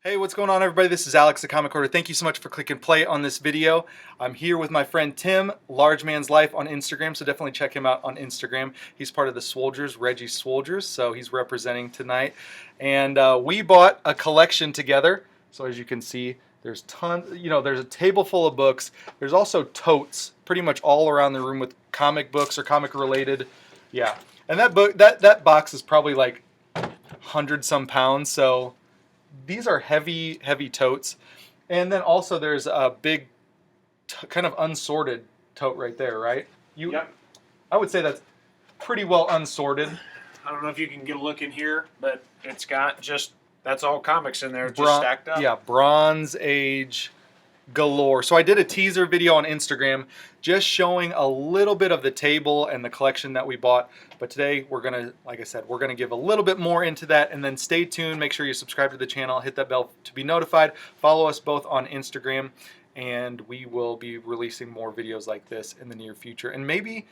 Hey, what's going on, everybody? This is Alex, the Comic Order. Thank you so much for clicking play on this video. I'm here with my friend Tim, Large Man's Life on Instagram, so definitely check him out on Instagram. He's part of the Swolgers, Reggie Swolgers, so he's representing tonight. And we bought a collection together. So as you can see, there's tons, there's a table full of books. There's also totes pretty much all around the room with comic books or comic related. Yeah. And that box is probably like 100-some pounds, so these are heavy totes. And then also there's a big kind of unsorted tote right there, right? Yep. I would say that's pretty well unsorted. I don't know if you can get a look in here, but it's got that's all comics in there, just stacked up. Yeah, Bronze Age galore. So I did a teaser video on Instagram just showing a little bit of the table and the collection that we bought. But today we're gonna, like I said, we're gonna give a little bit more into that, and then stay tuned. Make sure you subscribe to the channel, hit that bell to be notified. Follow us both on Instagram, and we will be releasing more videos like this in the near future. And maybe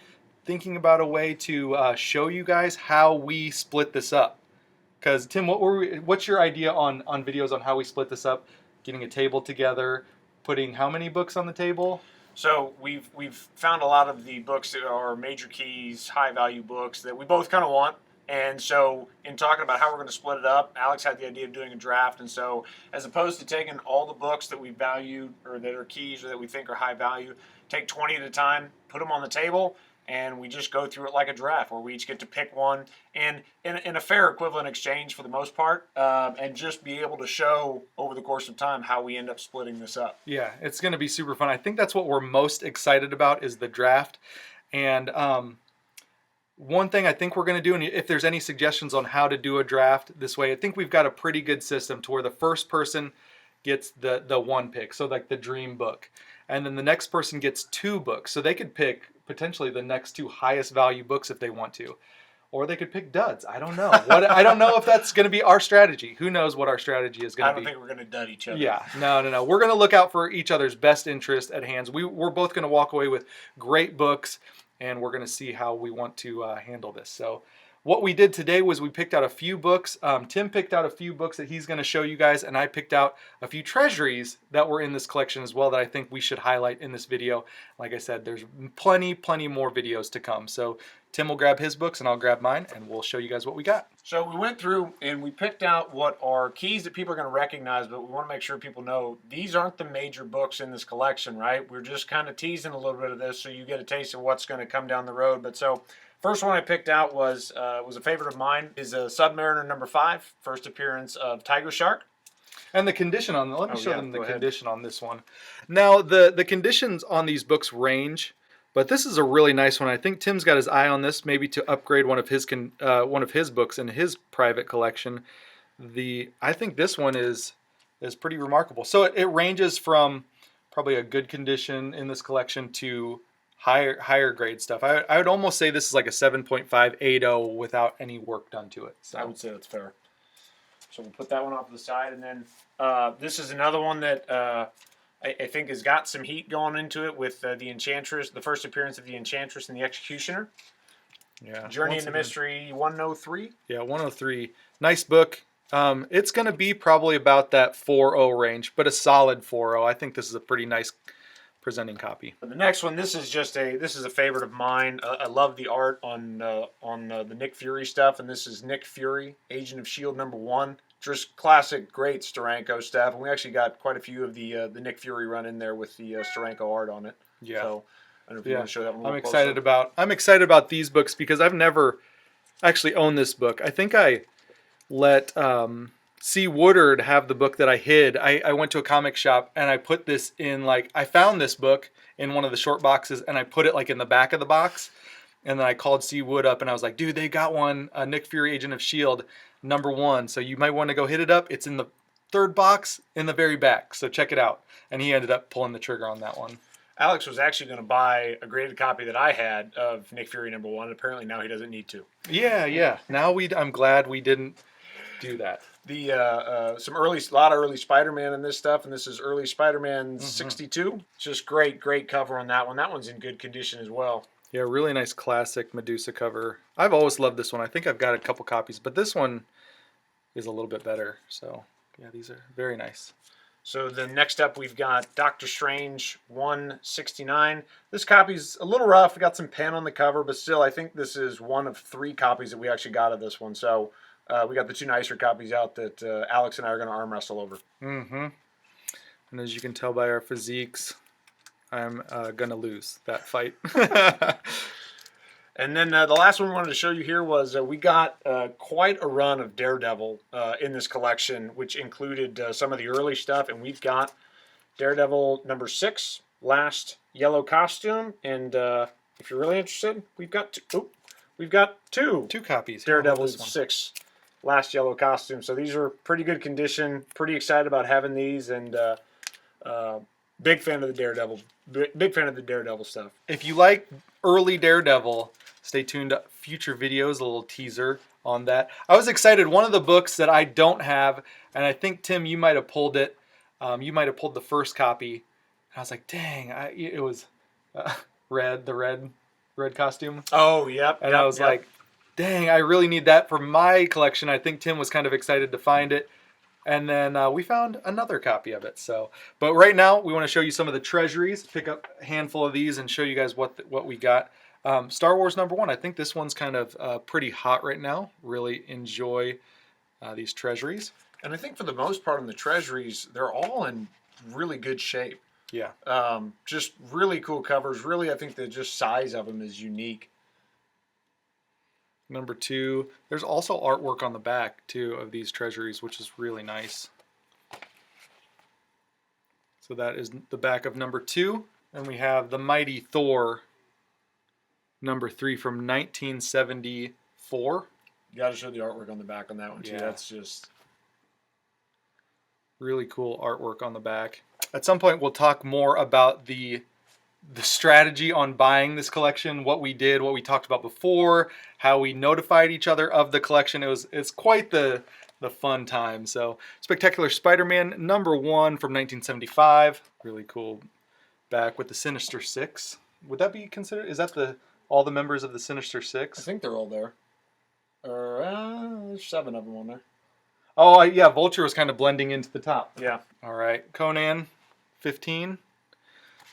thinking about a way to show you guys how we split this up. Because Tim, what's your idea on videos on how we split this up? Getting a table together, putting how many books on the table? So we've found a lot of the books that are major keys, high value books that we both kind of want. And so in talking about how we're going to split it up, Alex had the idea of doing a draft. And so as opposed to taking all the books that we value or that are keys or that we think are high value, take 20 at a time, put them on the table, and we just go through it like a draft where we each get to pick one and in a fair equivalent exchange for the most part, and just be able to show over the course of time how we end up splitting this up. Yeah, it's going to be super fun. I think that's what we're most excited about is the draft. And one thing I think we're going to do, and if there's any suggestions on how to do a draft this way, I think we've got a pretty good system to where the first person gets the one pick, so like the dream book. And then the next person gets 2 books, so they could pick potentially the next 2 highest value books if they want to. Or they could pick duds. I don't know. I don't know if that's going to be our strategy. Who knows what our strategy is going to be. I don't think we're going to dud each other. Yeah, no. We're going to look out for each other's best interest at hands. We're both going to walk away with great books, and we're going to see how we want to handle this. So what we did today was we picked out a few books. Tim picked out a few books that he's going to show you guys, and I picked out a few treasuries that were in this collection as well that I think we should highlight in this video. Like I said, there's plenty more videos to come. So Tim will grab his books and I'll grab mine, and we'll show you guys what we got. So we went through and we picked out what are keys that people are going to recognize, but we want to make sure people know these aren't the major books in this collection, right? We're just kind of teasing a little bit of this so you get a taste of what's going to come down the road. But so first one I picked out was a favorite of mine, is Submariner number 5, first appearance of Tiger Shark. And the condition on let me show them the condition on this one. Now the conditions on these books range, but this is a really nice one. I think Tim's got his eye on this, maybe to upgrade one of his books in his private collection. I think this one is pretty remarkable. So it ranges from probably a good condition in this collection to higher grade stuff. I would almost say this is like a 7.580 without any work done to it. So I would say that's fair. So we'll put that one off to the side, and then this is another one that I think has got some heat going into it with the Enchantress, the first appearance of the Enchantress and the Executioner. Yeah. Journey into Mystery 103. Yeah, 103. Nice book. It's going to be probably about that 4.0 range, but a solid 4.0. I think this is a pretty nice presenting copy. The next one, this is a favorite of mine. I love the art on the Nick Fury stuff, and this is Nick Fury, Agent of S.H.I.E.L.D. number 1. Just classic, great Steranko stuff, and we actually got quite a few of the Nick Fury run in there with the Steranko art on it. Yeah. So I don't know if you want to show that one. I'm excited about these books because I've never actually owned this book. I think I let C. Woodard have the book that I hid. I went to a comic shop and I put this in, like, I found this book in one of the short boxes and I put it like in the back of the box. And then I called C. Wood up and I was like, dude, they got one, Nick Fury, Agent of S.H.I.E.L.D. number 1. So you might want to go hit it up. It's in the 3rd box in the very back. So check it out. And he ended up pulling the trigger on that one. Alex was actually going to buy a graded copy that I had of Nick Fury number 1. Apparently now he doesn't need to. Yeah. Now I'm glad we didn't do that. The lot of early Spider-Man in this stuff, and this is early Spider-Man 62. Just great cover on that one. That one's in good condition as well. Yeah, really nice classic Medusa cover. I've always loved this one. I think I've got a couple copies, but this one is a little bit better. So Yeah, these are very nice. So then next up we've got Doctor Strange 169. This copy's a little rough. We got some pen on the cover, but still I think this is one of 3 copies that we actually got of this one. So we got the 2 nicer copies out that Alex and I are going to arm wrestle over. Mm-hmm. And as you can tell by our physiques, I'm going to lose that fight. And then the last one we wanted to show you here was we got quite a run of Daredevil in this collection, which included some of the early stuff. And we've got Daredevil number 6, last yellow costume. And if you're really interested, we've got two copies. Daredevil 6, last yellow costume. So these are pretty good condition. Pretty excited about having these, and big fan of the Daredevil. Big fan of the Daredevil stuff. If you like early Daredevil, stay tuned to future videos, a little teaser on that. I was excited. One of the books that I don't have, and I think, Tim, you might have pulled it. You might have pulled the first copy. And I was like, dang, it was the red costume. Oh, yep. And I was like, dang, I really need that for my collection. I think Tim was kind of excited to find it. And then we found another copy of it. So, but right now we want to show you some of the treasuries. Pick up a handful of these and show you guys what we got. Star Wars number 1. I think this one's kind of pretty hot right now. Really enjoy these treasuries. And I think for the most part in the treasuries, they're all in really good shape. Yeah. Just really cool covers. Really, I think the just size of them is unique. Number 2. There's also artwork on the back, too, of these treasuries, which is really nice. So that is the back of number 2. And we have the Mighty Thor, number 3 from 1974. You got to show the artwork on the back on that one, too. Yeah. That's just really cool artwork on the back. At some point, we'll talk more about the strategy on buying this collection, what we did, what we talked about before, how we notified each other of the collection. It's quite the fun time. So, Spectacular Spider-Man number 1 from 1975. Really cool back with the Sinister Six. Would that be considered? Is that all the members of the Sinister Six? I think they're all there. There's 7 of them on there. Oh, yeah, Vulture was kind of blending into the top. Yeah. All right, Conan 15.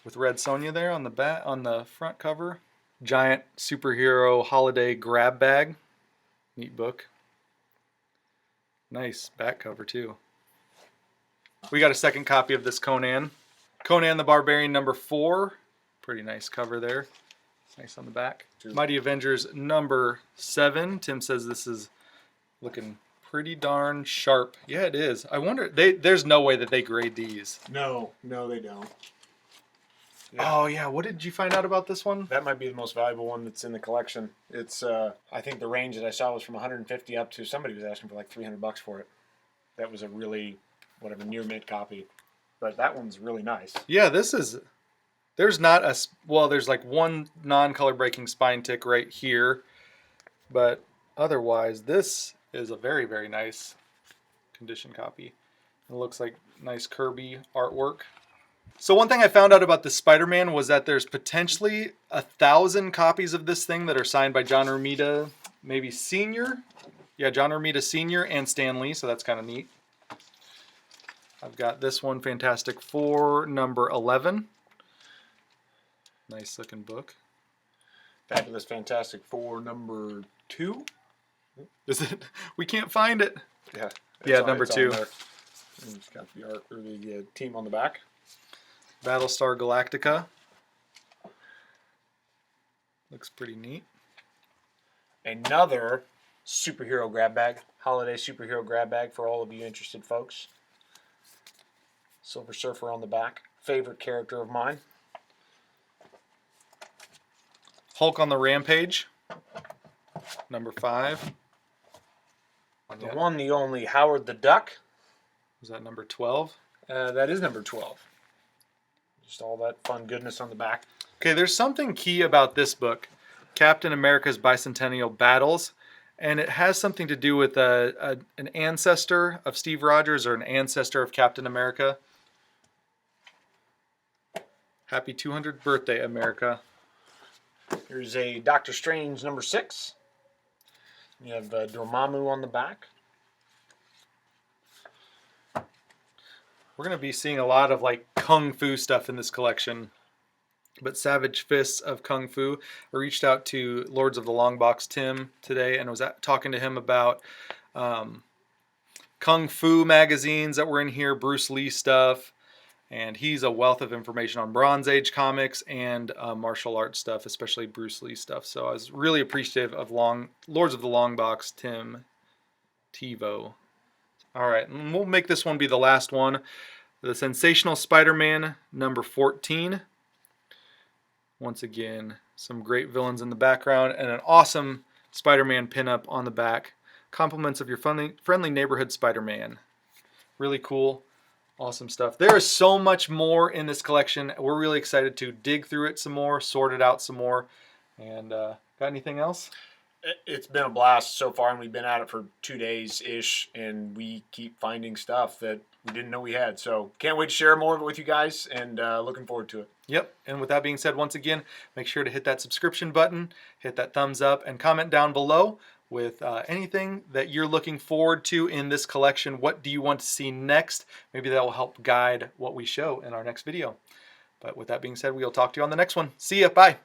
With Red Sonja there on the front cover. Giant superhero holiday grab bag. Neat book. Nice back cover too. We got a second copy of this Conan. Conan the Barbarian number 4. Pretty nice cover there. Nice on the back. Mighty Avengers number 7. Tim says this is looking pretty darn sharp. Yeah, it is. I wonder, there's no way that they grade these. No, they don't. Yeah. Oh, yeah. What did you find out about this one? That might be the most valuable one that's in the collection. It's, I think the range that I saw was from 150 up to, somebody was asking for like $300 for it. That was a really, near mint copy. But that one's really nice. Yeah, there's there's like one non-color breaking spine tick right here. But otherwise, this is a very, very nice condition copy. It looks like nice Kirby artwork. So one thing I found out about this Spider-Man was that there's potentially 1,000 copies of this thing that are signed by John Romita, maybe Sr.? Yeah, John Romita Sr. and Stan Lee, so that's kind of neat. I've got this one, Fantastic Four, number 11. Nice looking book. Fabulous Fantastic Four, number 2. Is it? We can't find it. Yeah. Yeah, number 2. It's got the art or the team on the back. Battlestar Galactica. Looks pretty neat. Another superhero grab bag. Holiday superhero grab bag for all of you interested folks. Silver Surfer on the back. Favorite character of mine. Hulk on the Rampage. Number 5. The one, the only Howard the Duck. Was that number 12? That is number 12. Just all that fun goodness on the back. Okay, there's something key about this book, Captain America's Bicentennial Battles, and it has something to do with an ancestor of Steve Rogers or an ancestor of Captain America. Happy 200th birthday, America. Here's a Doctor Strange number 6. You have Dormammu on the back. We're going to be seeing a lot of like kung fu stuff in this collection. But Savage Fists of Kung Fu. I reached out to Lords of the Long Box Tim today and was talking to him about Kung Fu magazines that were in here, Bruce Lee stuff. And he's a wealth of information on Bronze Age comics and martial arts stuff, especially Bruce Lee stuff. So I was really appreciative of Lords of the Long Box Tim TiVo. All right, and we'll make this one be the last one. The Sensational Spider-Man number 14. Once again, some great villains in the background and an awesome Spider-Man pinup on the back. Compliments of your friendly neighborhood Spider-Man. Really cool, awesome stuff. There is so much more in this collection. We're really excited to dig through it some more, sort it out some more. And got anything else? It's been a blast so far, and we've been at it for 2 days-ish, and we keep finding stuff that we didn't know we had. So can't wait to share more of it with you guys, and looking forward to it. Yep, and with that being said, once again, make sure to hit that subscription button, hit that thumbs up, and comment down below with anything that you're looking forward to in this collection. What do you want to see next? Maybe that will help guide what we show in our next video. But with that being said, we'll talk to you on the next one. See ya, bye.